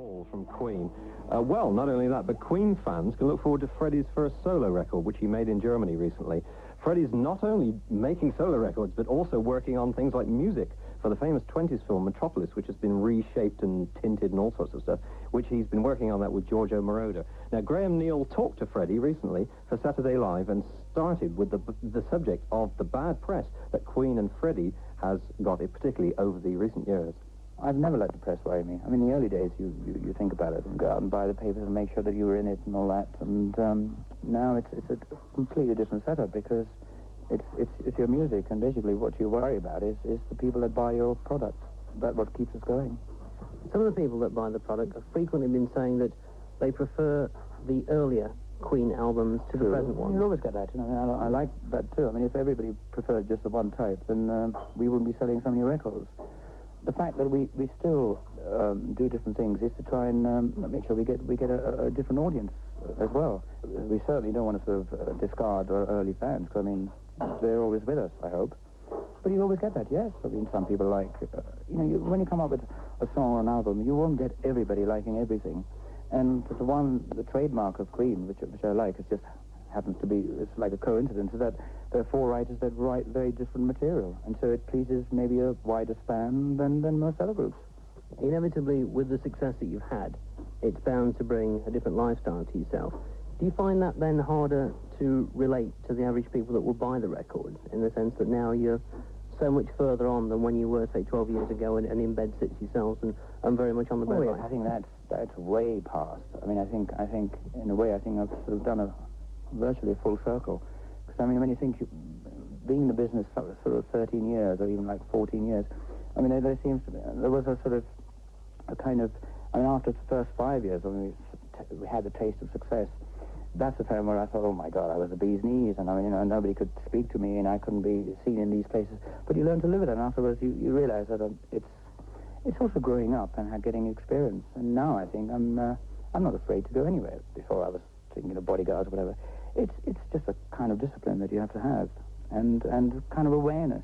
Paul from Queen. Well, not only that, but Queen fans can look forward to Freddie's first solo record, which he made in Germany recently. Freddie's not only making solo records, but also working on things like music for the famous 20s film Metropolis, which has been reshaped and tinted and all sorts of stuff, which he's been working on that with Giorgio Moroder. Now, Graham Neal talked to Freddie recently for Saturday Live and started with the subject of the bad press that Queen and Freddie has got, particularly over the recent years. I've never let the press worry me. I mean, in the early days, you think about it and go out and buy the papers and make sure that you were in it and all that. And now it's a completely different setup because it's your music, and basically what you worry about is the people that buy your product. That's what keeps us going. Some of the people that buy the product have frequently been saying that they prefer the earlier Queen albums to the present ones. You always get that. You know, I like that too. I mean, if everybody preferred just the one type, then we wouldn't be selling so many records. The fact that we still do different things is to try and make sure we get a different audience as well. We certainly don't want to sort of discard our early fans, because, I mean, they're always with us, I hope. But you always get that, yes. I mean, some people like, when you come up with a song or an album, you won't get everybody liking everything. And the trademark of Queen, which I like, it just happens to be, it's like a coincidence, is that there are four writers that write very different material, and so it pleases maybe a wider span than most other groups. Inevitably, with the success that you've had, it's bound to bring a different lifestyle to yourself. Do you find that then harder to relate to the average people that will buy the records, in the sense that now you're so much further on than when you were, say, 12 years ago and in bed sits yourselves and very much on the breadline? Oh, yeah, I think that's way past. I mean, I think in a way, I've sort of done virtually a full circle. Because, I mean, when you think, being in the business sort of 13 years or even like 14 years, I mean, there was a sort of a kind of, I mean, after the first 5 years, when we had the taste of success, that's the time where I thought, oh my God, I was the bee's knees, and I mean, nobody could speak to me, and I couldn't be seen in these places. But you learn to live with it, and afterwards you realize that it's also growing up and getting experience. And now I think I'm not afraid to go anywhere. Before I was thinking of bodyguards or whatever. It's just a kind of discipline that you have to have, and kind of awareness.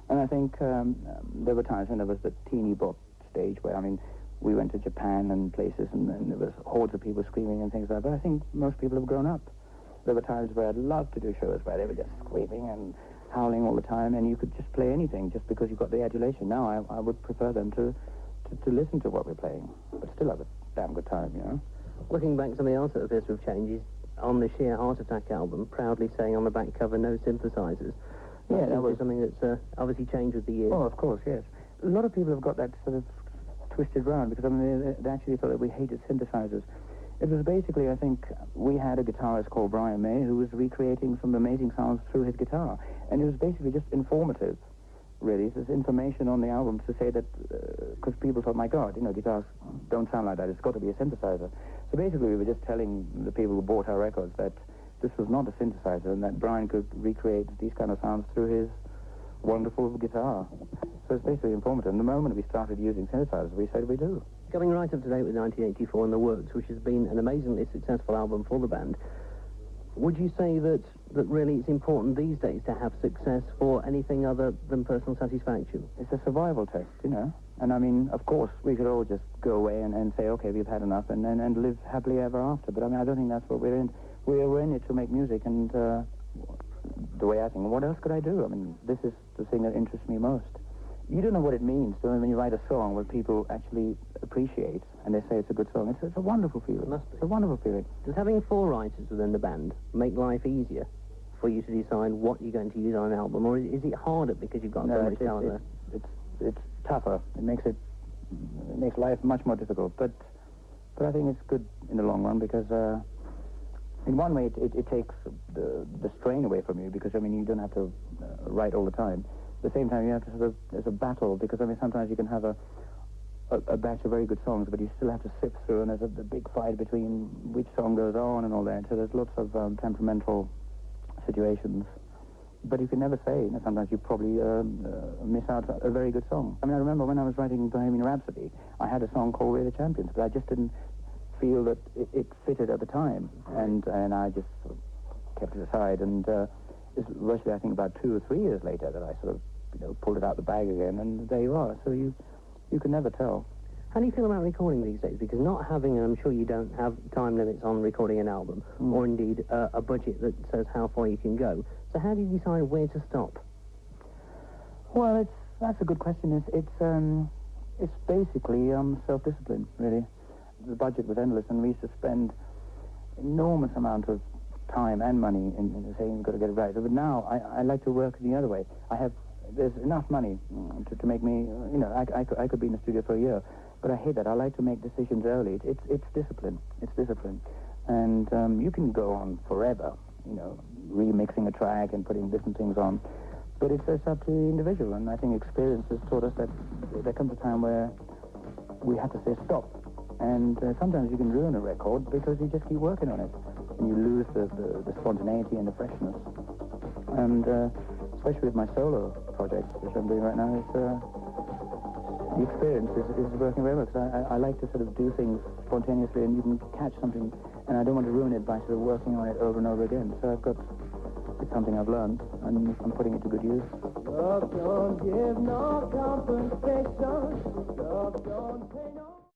And I think there were times when there was the teeny bop stage where, I mean, we went to Japan and places, and there was hordes of people screaming and things like that. But I think most people have grown up. There were times where I'd love to do shows where they were just screaming and howling all the time, and you could just play anything just because you got the adulation. Now I would prefer them to listen to what we're playing, but still have a damn good time, you know. Looking back, something else that appears to have changed is on the Sheer Heart Attack album, proudly saying on the back cover, no synthesizers. Yeah, that was something that's obviously changed with the years. Oh, of course, yes. A lot of people have got that sort of twisted round, because, I mean, they actually thought that we hated synthesizers. It was basically, I think, we had a guitarist called Brian May who was recreating some amazing sounds through his guitar. And it was basically just informative, really. It's information on the album to say that, because people thought, my God, guitars don't sound like that. It's got to be a synthesizer. So basically we were just telling the people who bought our records that this was not a synthesizer and that Brian could recreate these kind of sounds through his wonderful guitar. So it's basically informative. And the moment we started using synthesizers, we said we do. Coming right up to date with 1984 and The Works, which has been an amazingly successful album for the band, would you say that really it's important these days to have success for anything other than personal satisfaction? It's a survival test, And I mean, of course, we could all just go away and say, okay, we've had enough, and live happily ever after. But I mean, I don't think that's what we're in. We're in it to make music, and the way I think, what else could I do? I mean, this is the thing that interests me most. You don't know what it means when you write a song where people actually appreciate and they say it's a good song. It's a wonderful feeling. It must be. It's a wonderful feeling. Does having four writers within the band make life easier for you to decide what you're going to use on an album, or is it harder because you've got so much talent there? It's tougher. It makes life much more difficult. But I think it's good in the long run because in one way it takes the strain away from you, because I mean you don't have to write all the time. At the same time, you have to sort of, there's a battle, because, I mean, sometimes you can have a batch of very good songs, but you still have to sift through, and there's the big fight between which song goes on and all that, so there's lots of temperamental situations. But you can never say, sometimes you probably miss out a very good song. I mean, I remember when I was writing Bohemian Rhapsody, I had a song called We're the Champions, but I just didn't feel that it fitted at the time, and I just sort of kept it aside, and it's virtually, I think, about 2 or 3 years later that I sort of pulled it out the bag again, and there you are. So you can never tell. How do you feel about recording these days? Because not having, and I'm sure you don't have time limits on recording an album, or indeed a budget that says how far you can go. So how do you decide where to stop? Well, that's a good question. It's basically self-discipline, really. The budget was endless, and we used to spend enormous amount of time and money in saying you've got to get it right. But now I like to work the other way. There's enough money to make me, I could be in the studio for a year, but I hate that. I like to make decisions early. It's discipline. It's discipline. And you can go on forever, remixing a track and putting different things on, but it's up to the individual. And I think experience has taught us that there comes a time where we have to say stop. And sometimes you can ruin a record because you just keep working on it, and you lose the spontaneity and the freshness. And especially with my solo projects, which I'm doing right now, the experience is working very well, because I like to sort of do things spontaneously, and you can catch something, and I don't want to ruin it by sort of working on it over and over again. So it's something I've learned, and I'm putting it to good use. Love don't give no compensation. Love don't pay no